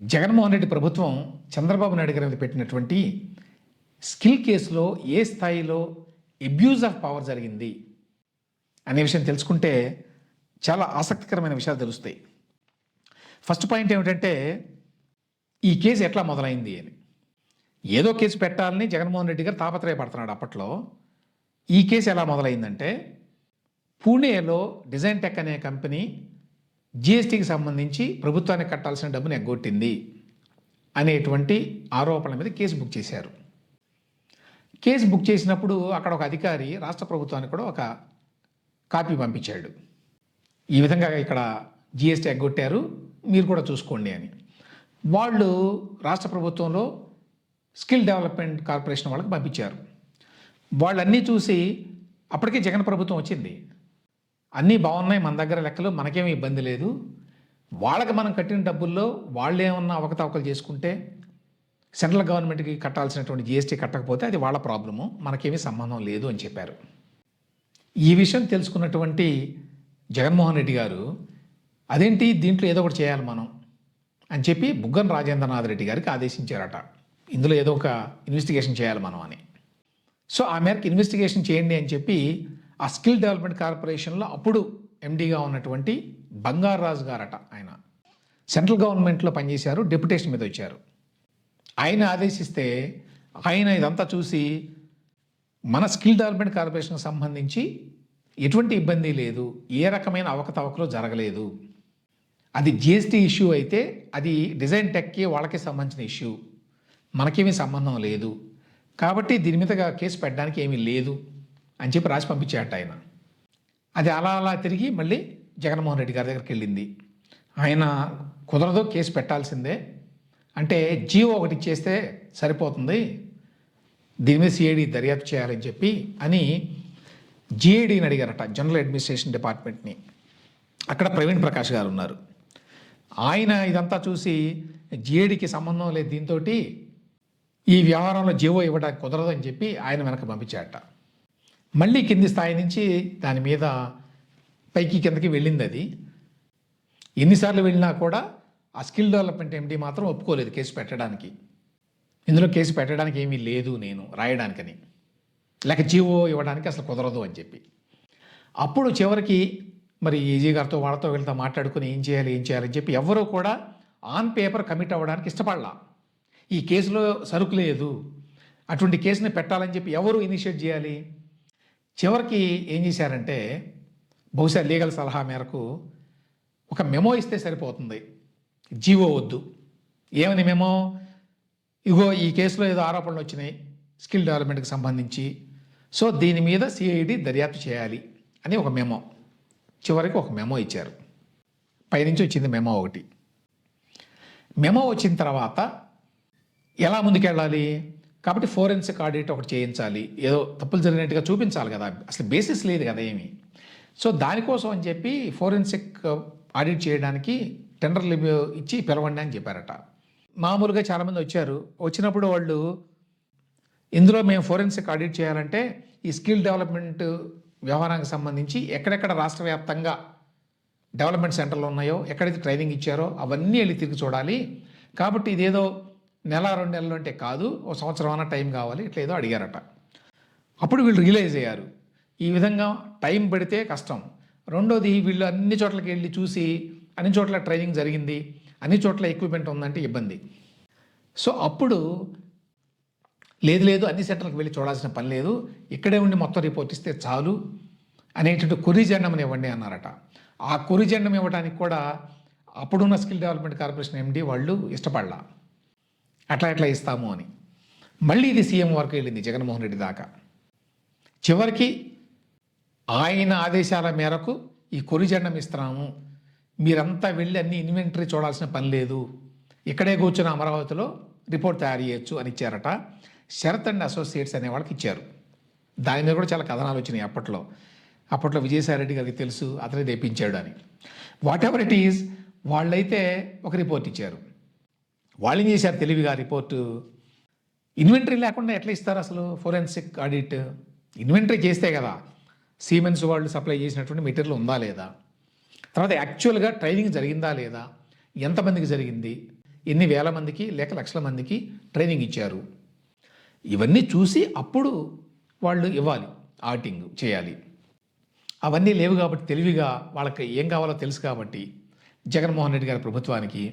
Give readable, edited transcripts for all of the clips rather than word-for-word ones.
జగన్మోహన్ రెడ్డి ప్రభుత్వం చంద్రబాబు నాయుడు గారి మీద పెట్టినటువంటి స్కిల్ కేసులో ఏ స్థాయిలో అబ్యూజ్ ఆఫ్ పవర్ జరిగింది అనే విషయం తెలుసుకుంటే చాలా ఆసక్తికరమైన విషయాలు తెలుస్తాయి. ఫస్ట్ పాయింట్ ఏమిటంటే ఈ కేసు ఎట్లా మొదలైంది అని. ఏదో కేసు పెట్టాలని జగన్మోహన్ రెడ్డి గారు తాపత్రయపడుతున్నాడు అప్పట్లో. ఈ కేసు ఎలా మొదలైందంటే పూణేలో డిజైన్ టెక్ అనే కంపెనీ జిఎస్టీకి సంబంధించి ప్రభుత్వానికి కట్టాల్సిన డబ్బును ఎగ్గొట్టింది అనేటువంటి ఆరోపణల మీద కేసు బుక్ చేశారు. కేసు బుక్ చేసినప్పుడు అక్కడ ఒక అధికారి రాష్ట్ర ప్రభుత్వానికి కూడా ఒక కాపీ పంపించాడు. ఈ విధంగా ఇక్కడ జిఎస్టీ ఎగ్గొట్టారు, మీరు కూడా చూసుకోండి అని. వాళ్ళు రాష్ట్ర ప్రభుత్వంలో స్కిల్ డెవలప్మెంట్ కార్పొరేషన్ వాళ్ళకి పంపించారు. వాళ్ళన్నీ చూసి అప్పటికే జగన్ ప్రభుత్వం వచ్చింది, అన్నీ బాగున్నాయి, మన దగ్గర లెక్కలు, మనకేమీ ఇబ్బంది లేదు, వాళ్ళకి మనం కట్టిన డబ్బుల్లో వాళ్ళు ఏమన్నా అవకతవకలు చేసుకుంటే సెంట్రల్ గవర్నమెంట్కి కట్టాల్సినటువంటి జిఎస్టీ కట్టకపోతే అది వాళ్ళ ప్రాబ్లము, మనకేమీ సంబంధం లేదు అని చెప్పారు. ఈ విషయం తెలుసుకున్నటువంటి జగన్మోహన్ రెడ్డి గారు అదేంటి దీంట్లో ఏదో ఒకటి చేయాలి మనం అని చెప్పి బుగ్గన రాజేంద్రనాథ్ రెడ్డి గారికి ఆదేశించారట. ఇందులో ఏదో ఒక ఇన్వెస్టిగేషన్ చేయాలి మనం అని. సో ఆ మేరకు ఇన్వెస్టిగేషన్ చేయండి అని చెప్పి ఆ స్కిల్ డెవలప్మెంట్ కార్పొరేషన్లో అప్పుడు ఎండీగా ఉన్నటువంటి బంగారాజు గారట, ఆయన సెంట్రల్ గవర్నమెంట్లో పనిచేశారు, డెప్యుటేషన్ మీద వచ్చారు. ఆయన ఆదేశిస్తే ఆయన ఇదంతా చూసి మన స్కిల్ డెవలప్మెంట్ కార్పొరేషన్కి సంబంధించి ఎటువంటి ఇబ్బంది లేదు, ఏ రకమైన అవకతవకలు జరగలేదు, అది జిఎస్టీ ఇష్యూ అయితే అది డిజైన్ టెక్కి వాళ్ళకి సంబంధించిన ఇష్యూ, మనకేమీ సంబంధం లేదు, కాబట్టి దీని మీద కేసు పెట్టడానికి ఏమీ లేదు అని చెప్పి రాసి పంపించాట ఆయన. అది అలా అలా తిరిగి మళ్ళీ జగన్మోహన్ రెడ్డి గారి దగ్గరికి వెళ్ళింది. ఆయన కుదరదు, కేసు పెట్టాల్సిందే అంటే జీవో ఒకటి ఇచ్చేస్తే సరిపోతుంది, దీని మీద సిఐడి దర్యాప్తు చేయాలని చెప్పి అని జిఐడిని అడిగారట, జనరల్ అడ్మినిస్ట్రేషన్ డిపార్ట్మెంట్ని. అక్కడ ప్రవీణ్ ప్రకాష్ గారు ఉన్నారు. ఆయన ఇదంతా చూసి జిఐడికి సంబంధం లేదు దీంతో, ఈ వ్యవహారంలో జీవో ఇవ్వడానికి కుదరదు అని చెప్పి ఆయన వెనక పంపించారట. మళ్ళీ కింది స్థాయి నుంచి దాని మీద పైకి కిందకి వెళ్ళింది. అది ఎన్నిసార్లు వెళ్ళినా కూడా ఆ స్కిల్ డెవలప్మెంట్ ఎండీ మాత్రం ఒప్పుకోలేదు కేసు పెట్టడానికి. ఇందులో కేసు పెట్టడానికి ఏమీ లేదు నేను రాయడానికని, లేక జీవో ఇవ్వడానికి అసలు కుదరదు అని చెప్పి. అప్పుడు చివరికి మరి ఈజీ గారితో వాళ్ళతో వీళ్ళతో మాట్లాడుకుని ఏం చేయాలని చెప్పి ఎవరూ కూడా ఆన్ పేపర్ కమిట్ అవ్వడానికి ఇష్టపడలా. ఈ కేసులో సరుకు లేదు, అటువంటి కేసుని పెట్టాలని చెప్పి ఎవరు ఇనిషియేట్ చేయాలి. చివరికి ఏం చేశారంటే బహుశా లీగల్ సలహా మేరకు ఒక మెమో ఇస్తే సరిపోతుంది, జీవో వద్దు. ఏమని మెమో? ఇగో ఈ కేసులో ఏదో ఆరోపణలు వచ్చినాయి స్కిల్ డెవలప్మెంట్కి సంబంధించి, సో దీని మీద సిఐడి దర్యాప్తు చేయాలి అని ఒక మెమో. చివరికి ఒక మెమో ఇచ్చారు, పైనుంచి వచ్చింది మెమో ఒకటి. మెమో వచ్చిన తర్వాత ఎలా ముందుకెళ్ళాలి? కాబట్టి ఫోరెన్సిక్ ఆడిట్ ఒకటి చేయించాలి, ఏదో తప్పులు జరిగినట్టుగా చూపించాలి కదా, అసలు బేసిస్ లేదు కదా ఏమి. సో దానికోసం అని చెప్పి ఫోరెన్సిక్ ఆడిట్ చేయడానికి టెండర్లు ఇచ్చి పిలవండి అని చెప్పారట. మామూలుగా చాలామంది వచ్చారు. వచ్చినప్పుడు వాళ్ళు ఇందులో మేము ఫోరెన్సిక్ ఆడిట్ చేయాలంటే ఈ స్కిల్ డెవలప్మెంట్ వ్యవహారానికి సంబంధించి ఎక్కడెక్కడ రాష్ట్ర వ్యాప్తంగా డెవలప్మెంట్ సెంటర్లు ఉన్నాయో, ఎక్కడైతే ట్రైనింగ్ ఇచ్చారో అవన్నీ వెళ్ళి తిరిగి చూడాలి, కాబట్టి ఇదేదో నెల 2 నెలలు అంటే కాదు, ఓ సంవత్సరం అన్న టైం కావాలి, ఇట్లా ఏదో అడిగారట. అప్పుడు వీళ్ళు రియలైజ్ అయ్యారు, ఈ విధంగా టైం పెడితే కష్టం, రెండోది వీళ్ళు అన్ని చోట్లకి వెళ్ళి చూసి అన్ని చోట్ల ట్రైనింగ్ జరిగింది, అన్ని చోట్ల ఎక్విప్మెంట్ ఉందంటే ఇబ్బంది. సో అప్పుడు లేదు అన్ని సెంటర్లకు వెళ్ళి చూడాల్సిన పని లేదు, ఇక్కడే ఉండి మొత్తం రిపోర్ట్ ఇస్తే చాలు అనేటువంటి కొరిజెండం ఇవ్వండి అన్నారట. ఆ కొరిజెండం ఇవ్వడానికి కూడా అప్పుడున్న స్కిల్ డెవలప్మెంట్ కార్పొరేషన్ ఎండి వాళ్ళు ఇష్టపడలా, ఎట్లా ఇస్తాము అని. మళ్ళీ ఇది సీఎం వరకు వెళ్ళింది, జగన్మోహన్ రెడ్డి దాకా. చివరికి ఆయన ఆదేశాల మేరకు ఈ కొరిజెండం ఇస్తున్నాము, మీరంతా వెళ్ళి అన్ని ఇన్వెంటరీ చూడాల్సిన పని లేదు, ఇక్కడే కూర్చుని అమరావతిలో రిపోర్ట్ తయారు చేయొచ్చు అని ఇచ్చారట. శరత్ అండ్ అసోసియేట్స్ అనే వాళ్ళకి ఇచ్చారు. దాని మీద కూడా చాలా కథనాలు వచ్చినాయి అప్పట్లో విజయసాయిరెడ్డి గారికి తెలుసు, అతనే తెప్పించాడు అని. వాట్ ఎవర్ ఇట్ ఈజ్, వాళ్ళైతే ఒక రిపోర్ట్ ఇచ్చారు. వాళ్ళు ఏం చేశారు తెలివిగా రిపోర్టు, ఇన్వెంటరీ లేకుండా ఎట్లా ఇస్తారు అసలు ఫోరెన్సిక్ ఆడిట్? ఇన్వెంటరీ చేస్తే కదా సీమెన్స్ వాళ్ళు సప్లై చేసినటువంటి మెటీరియల్ ఉందా లేదా, తర్వాత యాక్చువల్గా ట్రైనింగ్ జరిగిందా లేదా, ఎంతమందికి జరిగింది, ఎన్ని వేల మందికి లేక లక్షల మందికి ట్రైనింగ్ ఇచ్చారు. ఇవన్నీ చూసి అప్పుడు వాళ్ళు ఇవ్వాలి, ఆడిటింగ్ చేయాలి. అవన్నీ లేవు కాబట్టి తెలివిగా వాళ్ళకి ఏం కావాలో తెలుసు కాబట్టి జగన్మోహన్ రెడ్డి గారి ప్రభుత్వానికి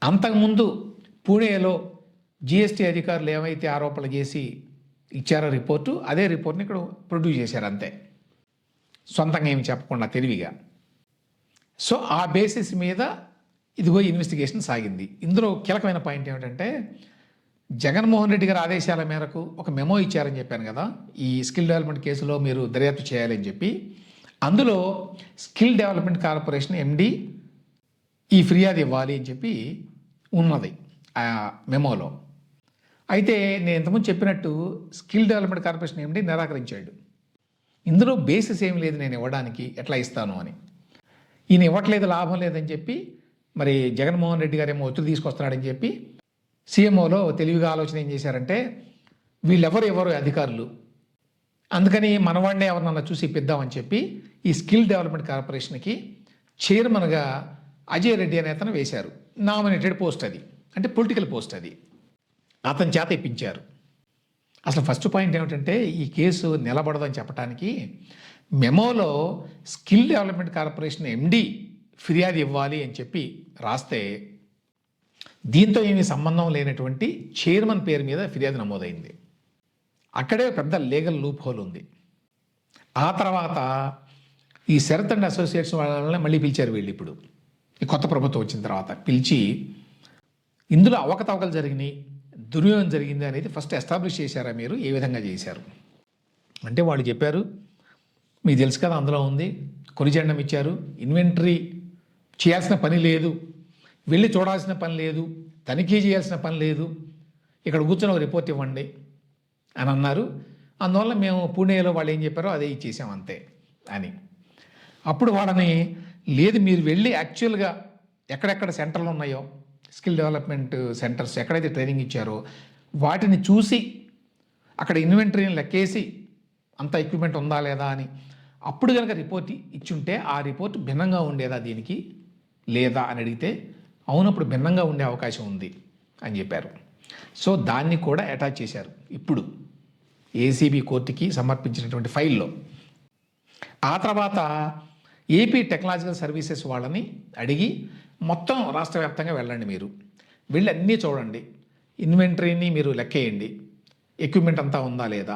అంతకుముందు పూణేలో జిఎస్టీ అధికారులు ఏమైతే ఆరోపణలు చేసి ఇచ్చారో రిపోర్టు, అదే రిపోర్ట్ని ఇక్కడ ప్రొడ్యూస్ చేశారు అంతే, సొంతంగా ఏమి చెప్పకుండా తెలివిగా. సో ఆ బేసిస్ మీద ఇదిగో ఇన్వెస్టిగేషన్ సాగింది. ఇందులో కీలకమైన పాయింట్ ఏమిటంటే జగన్మోహన్ రెడ్డి గారి ఆదేశాల మేరకు ఒక మెమో ఇచ్చారని చెప్పాను కదా, ఈ స్కిల్ డెవలప్మెంట్ కేసులో మీరు దర్యాప్తు చేయాలని చెప్పి. అందులో స్కిల్ డెవలప్మెంట్ కార్పొరేషన్ ఎండి ఈ ఫిర్యాదు ఇవ్వాలి అని చెప్పి ఉన్నది ఆ మెమోలో. అయితే నేను ఇంతకుముందు చెప్పినట్టు స్కిల్ డెవలప్మెంట్ కార్పొరేషన్ ఎండి నిరాకరించాడు. ఇందులో బేసిస్ ఏమి లేదు నేను ఇవ్వడానికి, ఎట్లా ఇస్తాను అని. ఈయన ఇవ్వట్లేదు, లాభం లేదని చెప్పి మరి జగన్మోహన్ రెడ్డి గారు ఏమో ఒత్తిడి తీసుకొస్తున్నాడని చెప్పి సీఎంఓలో తెలివిగా ఆలోచన ఏం చేశారంటే వీళ్ళెవరు అధికారులు, అందుకని మనవాడినే ఎవరినన్నా చూసి ఇప్పిద్దామని చెప్పి ఈ స్కిల్ డెవలప్మెంట్ కార్పొరేషన్కి చైర్మన్గా అజయ్ రెడ్డి అనే అతను వేశారు. నామినేటెడ్ పోస్ట్ అది, అంటే పొలిటికల్ పోస్ట్ అది. అతని చేత ఇప్పించారు. అసలు ఫస్ట్ పాయింట్ ఏమిటంటే ఈ కేసు నిలబడదని చెప్పడానికి మెమోలో స్కిల్ డెవలప్మెంట్ కార్పొరేషన్ ఎండి ఫిర్యాదు ఇవ్వాలి అని చెప్పి రాస్తే దీంతో ఏమీ సంబంధం లేనటువంటి చైర్మన్ పేరు మీద ఫిర్యాదు నమోదైంది. అక్కడే పెద్ద లీగల్ లూప్ హోల్ ఉంది. ఆ తర్వాత ఈ శరత్ అండ్ అసోసియేట్స్ వాళ్ళని మళ్ళీ పిలిచారు వీళ్ళు. ఇప్పుడు ఈ కొత్త ప్రభుత్వం వచ్చిన తర్వాత పిలిచి ఇందులో అవకతవకలు జరిగినాయి, దుర్యోగం జరిగింది అనేది ఫస్ట్ ఎస్టాబ్లిష్ చేశారా మీరు, ఏ విధంగా చేశారు అంటే వాళ్ళు చెప్పారు మీకు తెలుసు కదా అందులో ఉంది, కొనిజెండం ఇచ్చారు, ఇన్వెంటరీ చేయాల్సిన పని లేదు, వెళ్ళి చూడాల్సిన పని లేదు, తనిఖీ చేయాల్సిన పని లేదు, ఇక్కడ కూర్చొని ఒక రిపోర్ట్ ఇవ్వండి అని అన్నారు. అందువల్ల మేము పూణేలో వాళ్ళు ఏం చెప్పారో అదే ఇచ్చేసాం అంతే అని. అప్పుడు వాళ్ళని లేదు మీరు వెళ్ళి యాక్చువల్గా ఎక్కడెక్కడ సెంటర్లు ఉన్నాయో స్కిల్ డెవలప్మెంట్ సెంటర్స్ ఎక్కడైతే ట్రైనింగ్ ఇచ్చారో వాటిని చూసి అక్కడ ఇన్వెంటరీని లెక్కేసి అంత ఎక్విప్మెంట్ ఉందా లేదా అని అప్పుడు కనుక రిపోర్ట్ ఇచ్చుంటే ఆ రిపోర్ట్ భిన్నంగా ఉండేదా దీనికి లేదా అని అడిగితే అవునప్పుడు భిన్నంగా ఉండే అవకాశం ఉంది అని చెప్పారు. సో దాన్ని కూడా అటాచ్ చేశారు ఇప్పుడు ఏసీబీ కోర్టుకి సమర్పించినటువంటి ఫైల్లో. ఆ తర్వాత ఏపీ టెక్నాలజికల్ సర్వీసెస్ వాళ్ళని అడిగి మొత్తం రాష్ట్ర వ్యాప్తంగా వెళ్ళండి, మీరు వెళ్ళి అన్నీ చూడండి, ఇన్వెంటరీని మీరు లెక్కేయండి, ఎక్విప్మెంట్ అంతా ఉందా లేదా,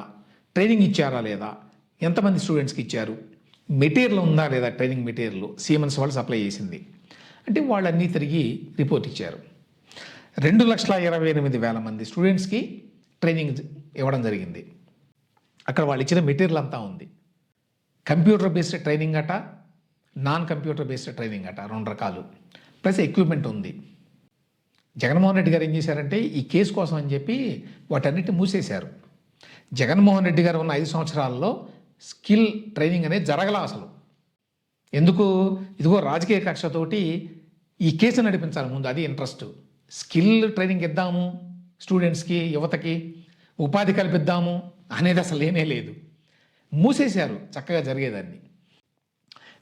ట్రైనింగ్ ఇచ్చారా లేదా, ఎంతమంది స్టూడెంట్స్కి ఇచ్చారు, మెటీరియల్ ఉందా లేదా, ట్రైనింగ్ మెటీరియల్ సిఎంఎన్స్ వాళ్ళు సప్లై చేసింది అంటే వాళ్ళన్నీ తిరిగి రిపోర్ట్ ఇచ్చారు. 2,28,000 మంది స్టూడెంట్స్కి ట్రైనింగ్ ఇవ్వడం జరిగింది. అక్కడ వాళ్ళు ఇచ్చిన మెటీరియల్ అంతా ఉంది. కంప్యూటర్ బేస్డ్ ట్రైనింగ్ అట, నాన్ కంప్యూటర్ బేస్డ్ ట్రైనింగ్ అట, 2 రకాలు, ప్లస్ ఎక్విప్మెంట్ ఉంది. జగన్మోహన్ రెడ్డి గారు ఏం చేశారంటే ఈ కేసు కోసం అని చెప్పి వాటన్నిటిని మూసేశారు. జగన్మోహన్ రెడ్డి గారు ఉన్న 5 సంవత్సరాల్లో స్కిల్ ట్రైనింగ్ అనేది జరగల అసలు. ఎందుకు, ఇదిగో రాజకీయ కక్షతోటి ఈ కేసు నడిపించాలి ముందు, అది ఇంట్రెస్ట్. స్కిల్ ట్రైనింగ్ ఇద్దాము స్టూడెంట్స్కి, యువతకి ఉపాధి కల్పిద్దాము అనేది అసలు లేనే లేదు. మూసేశారు చక్కగా జరిగేదాన్ని.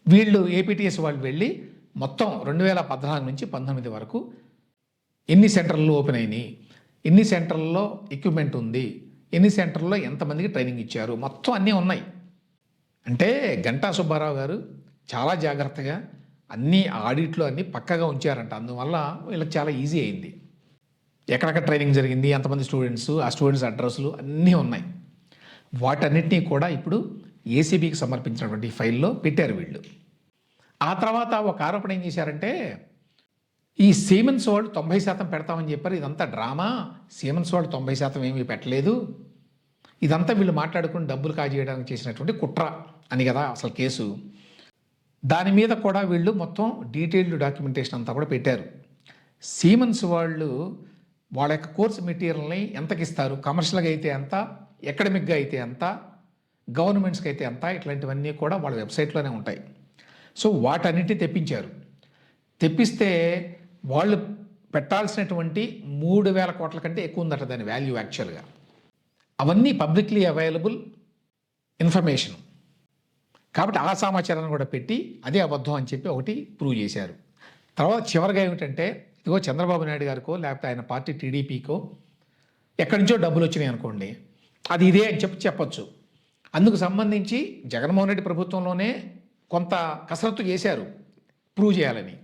వీళ్ళు ఏపీటీఎస్ వాళ్ళు వెళ్ళి మొత్తం 2014 నుంచి 19 వరకు ఎన్ని సెంటర్లు ఓపెన్ అయినాయి, ఎన్ని సెంటర్లలో ఎక్విప్మెంట్ ఉంది, ఎన్ని సెంటర్లో ఎంతమందికి ట్రైనింగ్ ఇచ్చారు, మొత్తం అన్నీ ఉన్నాయి. అంటే గంటా సుబ్బారావు గారు చాలా జాగ్రత్తగా అన్ని ఆడిట్లో అన్నీ పక్కగా ఉంచారంట. అందువల్ల వీళ్ళకి చాలా ఈజీ అయింది. ఎక్కడెక్కడ ట్రైనింగ్ జరిగింది, ఎంతమంది స్టూడెంట్స్, ఆ స్టూడెంట్స్ అడ్రస్లు అన్నీ ఉన్నాయి. వాటన్నిటినీ కూడా ఇప్పుడు ఏసీబీకి సమర్పించినటువంటి ఫైల్లో పెట్టారు వీళ్ళు. ఆ తర్వాత ఒక ఆరోపణ ఏం చేశారంటే ఈ సిమెన్స్ వాళ్ళు 90% పెడతామని చెప్పారు, ఇదంతా డ్రామా, సిమెన్స్ వాళ్ళు 90% ఏమీ పెట్టలేదు, ఇదంతా వీళ్ళు మాట్లాడుకుని డబ్బులు కాజేయడానికి చేసినటువంటి కుట్ర అని కదా అసలు కేసు. దాని మీద కూడా వీళ్ళు మొత్తం డీటెయిల్డ్ డాక్యుమెంటేషన్ అంతా కూడా పెట్టారు. సిమెన్స్ వాళ్ళు వాళ్ళ యొక్క కోర్స్ మెటీరియల్ని ఎంతకి ఇస్తారు, కమర్షియల్గా అయితే ఎంత, అకాడమిక్గా అయితే ఎంత, గవర్నమెంట్స్కి అయితే ఎంత, ఇట్లాంటివన్నీ కూడా వాళ్ళ వెబ్సైట్లోనే ఉంటాయి. సో వాటన్నిటిని తెప్పించారు. తెప్పిస్తే వాళ్ళు పెట్టాల్సినటువంటి 3,000 కోట్ల కంటే ఎక్కువ ఉందట దాని వాల్యూ యాక్చువల్గా. అవన్నీ పబ్లిక్లీ అవైలబుల్ ఇన్ఫర్మేషన్ కాబట్టి ఆ సమాచారాన్ని కూడా పెట్టి అదే అబద్ధం అని చెప్పి ఒకటి ప్రూవ్ చేశారు. తర్వాత చివరిగా ఏమిటంటే ఇదిగో చంద్రబాబు నాయుడు గారికో లేకపోతే ఆయన పార్టీ టీడీపీకో ఎక్కడి నుంచో డబ్బులు వచ్చినాయి అనుకోండి, అది ఇదే అని చెప్పొచ్చు. అందుకు సంబంధించి జగన్మోహన్ రెడ్డి ప్రభుత్వంలోనే కొంత కసరత్తు చేశారు ప్రూవ్ చేయాలని.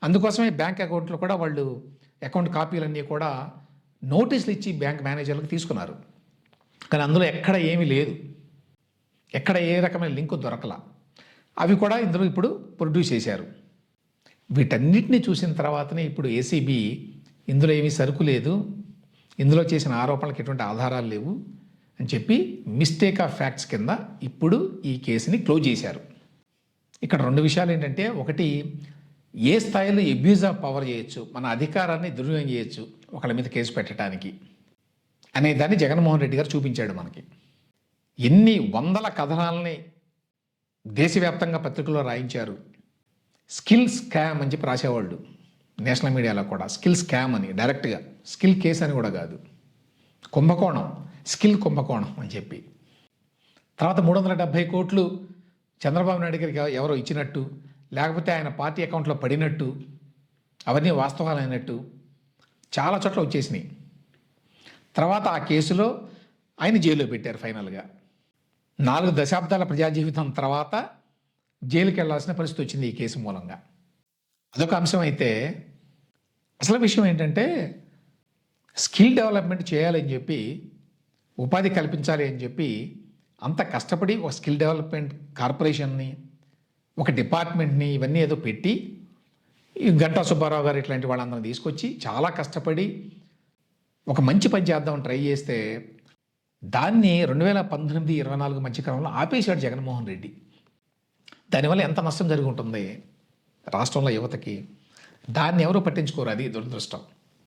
అందుకోసమే బ్యాంక్ అకౌంట్లో కూడా వాళ్ళు అకౌంట్ కాపీలన్నీ కూడా నోటీసులు ఇచ్చి బ్యాంక్ మేనేజర్లకు తీసుకున్నారు. కానీ అందులో ఎక్కడ ఏమీ లేదు, ఎక్కడ ఏ రకమైన లింకు దొరకలా. అవి కూడా ఇందులో ఇప్పుడు ప్రొడ్యూస్ చేశారు. వీటన్నిటిని చూసిన తర్వాతనే ఇప్పుడు ఏసీబీ ఇందులో ఏమీ సరుకు లేదు, ఇందులో చేసిన ఆరోపణలకు ఎటువంటి ఆధారాలు లేవు అని చెప్పి మిస్టేక్ ఆఫ్ ఫ్యాక్ట్స్ కింద ఇప్పుడు ఈ కేసుని క్లోజ్ చేశారు. ఇక్కడ రెండు విషయాలు ఏంటంటే, ఒకటి ఏ స్థాయిలో అబ్యూజ్ ఆఫ్ పవర్ చేయొచ్చు, మన అధికారాన్ని దుర్వినియోగం చేయొచ్చు ఒకళ్ళ మీద కేసు పెట్టడానికి అనే దాన్ని జగన్మోహన్ రెడ్డి గారు చూపించాడు మనకి. ఎన్ని వందల కథనాలని దేశవ్యాప్తంగా పత్రికల్లో రాయించారు. స్కిల్ స్కామ్ అని చెప్పి రాసేవాళ్ళు నేషనల్ మీడియాలో కూడా. స్కిల్ స్కామ్ అని డైరెక్ట్గా, స్కిల్ కేసు అని కూడా కాదు, కుంభకోణం, స్కిల్ కుంభకోణం అని చెప్పి. తర్వాత 370 కోట్లు చంద్రబాబు నాయుడు గారికి ఎవరో ఇచ్చినట్టు, లేకపోతే ఆయన పార్టీ అకౌంట్లో పడినట్టు, అవన్నీ వాస్తవాలు అయినట్టు చాలా చోట్ల వచ్చేసినాయి. తర్వాత ఆ కేసులో ఆయన జైల్లో పెట్టారు. ఫైనల్గా 4 దశాబ్దాల ప్రజా జీవితం తర్వాత జైలుకి వెళ్లాల్సిన పరిస్థితి వచ్చింది ఈ కేసు మూలంగా. అదొక అంశం. అయితే అసలు విషయం ఏంటంటే, స్కిల్ డెవలప్మెంట్ చేయాలని చెప్పి, ఉపాధి కల్పించాలి అని చెప్పి అంత కష్టపడి ఒక స్కిల్ డెవలప్మెంట్ కార్పొరేషన్ని, ఒక డిపార్ట్మెంట్ని ఇవన్నీ ఏదో పెట్టి, ఈ గంటా సుబ్బారావు గారు ఇట్లాంటి వాళ్ళందరినీ తీసుకొచ్చి చాలా కష్టపడి ఒక మంచి పని చేద్దామని ట్రై చేస్తే దాన్ని 2019-24 మధ్యకాలంలో ఆపేశాడు జగన్మోహన్ రెడ్డి. దానివల్ల ఎంత నష్టం జరిగి ఉంటుంది రాష్ట్రంలో యువతకి, దాన్ని ఎవరూ పట్టించుకోరు. అది దురదృష్టం.